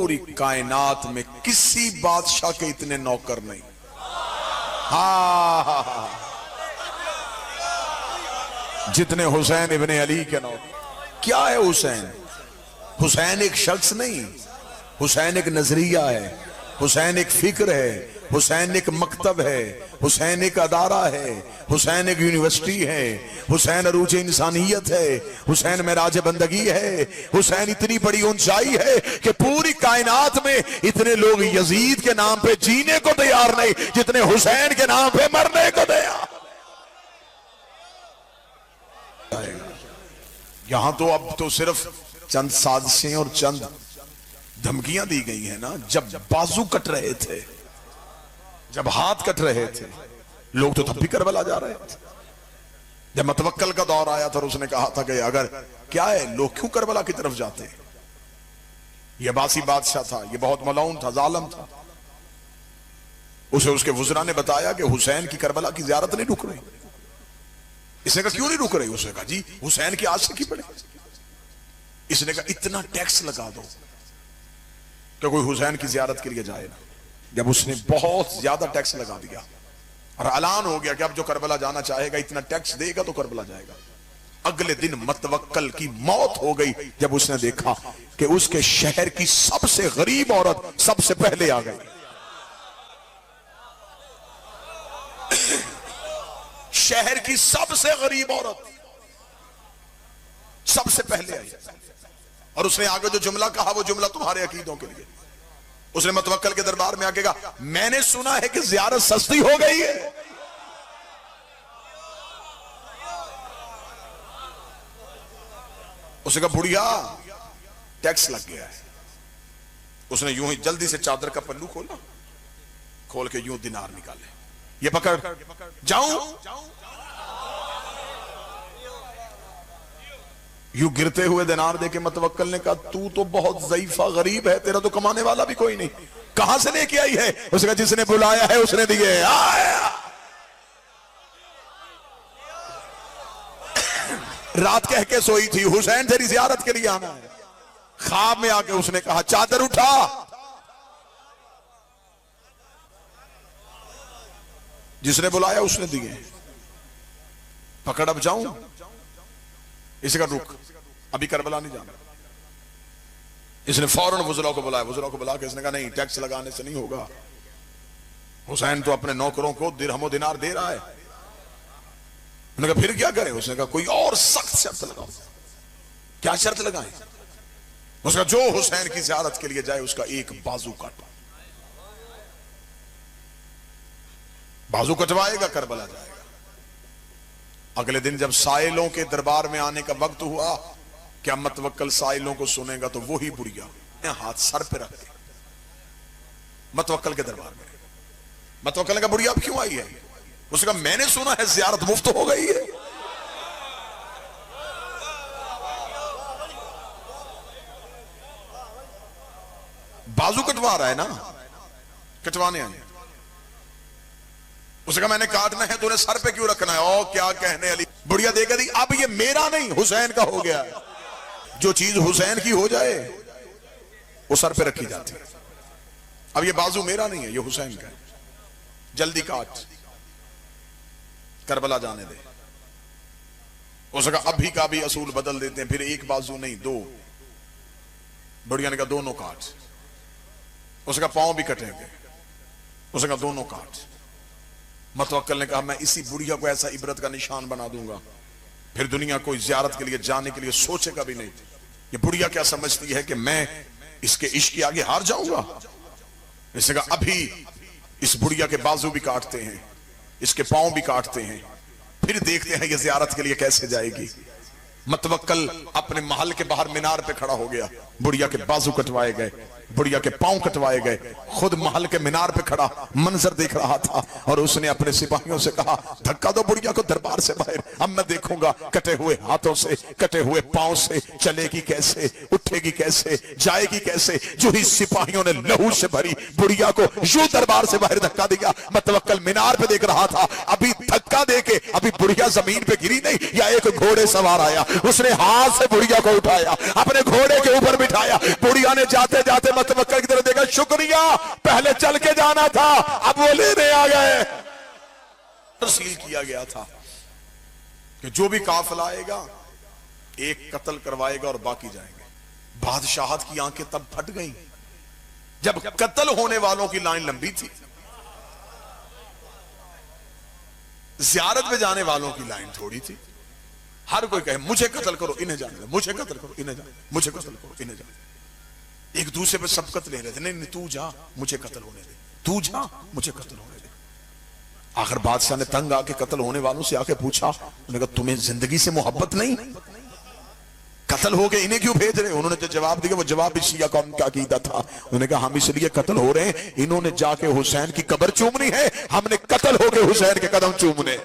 पूरी कायनात में किसी बादशाह के इतने नौकर नहीं। हाँ, जितने हुसैन इब्ने अली के नौकर। क्या है हुसैन? हुसैन एक शख्स नहीं, हुसैन एक नजरिया है, हुसैन एक फिक्र है, हुसैन एक मकतब है, हुसैन एक अदारा है, हुसैन एक यूनिवर्सिटी है, हुसैन अरूज इंसानियत है, हुसैन मेराज बंदगी है, हुसैन इतनी बड़ी ऊंचाई है कि पूरी कायनात में इतने लोग यजीद के नाम पे जीने को तैयार नहीं जितने हुसैन के नाम पे मरने को तैयार। यहां तो अब तो सिर्फ चंद साजिशें और चंद धमकियां दी गई हैं ना। जब बाजू कट रहे थे, जब हाथ कट रहे थे, लोग तो तब भी करबला जा रहे थे। जब मतवक्कल का दौर आया था, उसने कहा था कि अगर क्या है, लोग क्यों करबला की तरफ जाते हैं? यह बासी बादशाह था, यह बहुत मलऊन था, जालिम था। उसे उसके वुज़रा ने बताया कि हुसैन की करबला की ज़ियारत नहीं रुक रही। इसने कहा क्यों नहीं रुक रही? उसने कहा जी हुसैन की आशिकी पड़े। इसने कहा इतना टैक्स लगा दो कि कोई हुसैन की ज़ियारत के लिए जाए ना। जब उसने बहुत ज्यादा टैक्स लगा दिया और ऐलान हो गया कि अब जो करबला जाना चाहेगा इतना टैक्स देगा तो करबला जाएगा, अगले दिन मतवक्कल की मौत हो गई जब उसने देखा कि उसके शहर की सबसे गरीब औरत सबसे पहले आ गई। शहर की सबसे गरीब औरत सबसे पहले आई और उसने आगे जो जुमला कहा वो जुमला तुम्हारे अकीदों के लिए। उसने मतवक्कल के दरबार में आके कहा मैंने सुना है कि ज़ियारत सस्ती हो गई है। उसने कहा बुढ़िया टैक्स लग गया है। उसने यूं ही जल्दी से चादर का पल्लू खोला, खोल के यूं दिनार निकाले, ये पकड़ जाऊं। यूं गिरते हुए दिनार देके मतवक्कल ने कहा तू तो बहुत ज़ईफा गरीब है, तेरा तो कमाने वाला भी कोई नहीं, कहां से लेके आई है? उसने कहा जिसने बुलाया है उसने दिए। रात कह के सोई थी हुसैन तेरी ज़ियारत के लिए आना है। ख्वाब में आके उसने कहा चादर उठा। जिसने बुलाया उसने दिए। पकड़ अब जाऊं? इसे का रुक, अभी करबला नहीं जाना। इसने फौरन वुज़रा को बुलाया, वुज़रा को बुला के इसने कहा नहीं टैक्स लगाने से नहीं होगा, हुसैन तो अपने नौकरों को दिरहमो दिनार दे रहा है। उन्होंने कहा फिर क्या करें? उसने कहा कोई और सख्त शर्त लगाओ। क्या शर्त लगाएं? उसका जो हुसैन की ज़ियारत के लिए जाए उसका एक बाजू काटो। बाजू कटवाएगा करबला जाएगा। अगले दिन जब साइलों के दरबार में आने का वक्त हुआ, क्या मतवक्कल साइलों को सुनेगा तो वही बुढ़िया हाथ सर पे रख के मतवक्कल के दरबार में। मतवक्कल ने कहा बुढ़िया अब क्यों आई है? उसने कहा मैंने सुना है ज़ियारत मुफ्त हो गई है। बाजू कटवा रहा है ना, कटवाने आए। उसने कहा मैंने काटना है, तूने सर पे क्यों रखना है? ओ क्या कहने अली। बुढ़िया देख दी अब ये मेरा नहीं हुसैन का हो गया। जो चीज हुसैन की हो जाए वो सर पे रखी जाती है। अब ये बाजू मेरा नहीं है, ये हुसैन का है, जल्दी काट, करबला जाने दे। उसने कहा अभी का भी असूल बदल देते हैं, फिर एक बाजू नहीं दो। बुढ़िया ने कहा दोनों काट। उसने कहा पांव भी कटेंगे। उसने कहा दोनों काट। मतवक्कल ने कहा मैं इसी बुढ़िया को ऐसा इबरत का निशान बना दूंगा, फिर दुनिया कोई ज़ियारत के लिए जाने के लिए सोचेगा भी नहीं। ये बुढ़िया क्या समझती है कि मैं इसके इश्क के आगे हार जाऊंगा? इसने कहा अभी इस बुढ़िया के बाजू भी काटते हैं, इसके पांव भी काटते हैं, फिर देखते हैं ये ज़ियारत के लिए कैसे जाएगी। मतवक्कल अपने महल के बाहर मीनार पे खड़ा हो गया। बुढ़िया के बाजू कटवाए गए, बुढ़िया के पांव कटवाए गए, खुद महल के मीनार पे खड़ा मंजर देख रहा था और उसने अपने सिपाहियों से कहा धक्का दो बुढ़िया को दरबार से बाहर, अब मैं देखूंगा कटे हुए हाथों से, कटे हुए पांव से चलेगी कैसे, उठेगी कैसे, जाएगी कैसे। जो ही सिपाहियों ने लहू से भरी बुढ़िया को यूं दरबार से बाहर धक्का दिया। मतवक्कल मीनार पे देख रहा था, अभी धक्का देके अभी बुढ़िया जमीन पे गिरी नहीं, या एक घोड़े सवार आया, उसने हाथ से बुढ़िया को उठाया, अपने घोड़े के ऊपर बिठाया, बुढ़िया मुआविया ने जाते जाते मतवक्किल की तरफ देखा, शुक्रिया, पहले चल के जाना था, अब वो लेने आ गए। तस्लील किया गया था कि जो भी काफिला आएगा एक कत्ल करवाएगा और बाकी जाएंगे। बादशाहत की आंखें तब फट गईं जब कत्ल होने वालों की लाइन लंबी थी, ज़ियारत में जाने वालों की लाइन थोड़ी थी। हर कोई कहे मुझे कत्ल करो, इन्हें जाने दो, मुझे कत्ल करो, इन्हें जाने, मुझे कत्ल करो, इन्हें जाने। एक दूसरे पे सबकत ले रहे थे, नहीं तू जा, मुझे कत्ल होने दे, तू जा, मुझे कत्ल होने दे। आखिर बादशाह ने तंग आके कत्ल होने वालों से आके पूछा, उन्होंने कहा तुम्हें जिंदगी से मोहब्बत नहीं, कत्ल हो गए इन्हें क्यों भेज रहे? उन्होंने जो जवाब दिया वो जवाब भी शिया कौम का अकीदा था। उन्होंने कहा हम इसलिए कत्ल हो रहे हैं, इन्होंने जाके हुसैन की कब्र चूमनी है, हमने कत्ल हो गए हुसैन के कदम चूमने।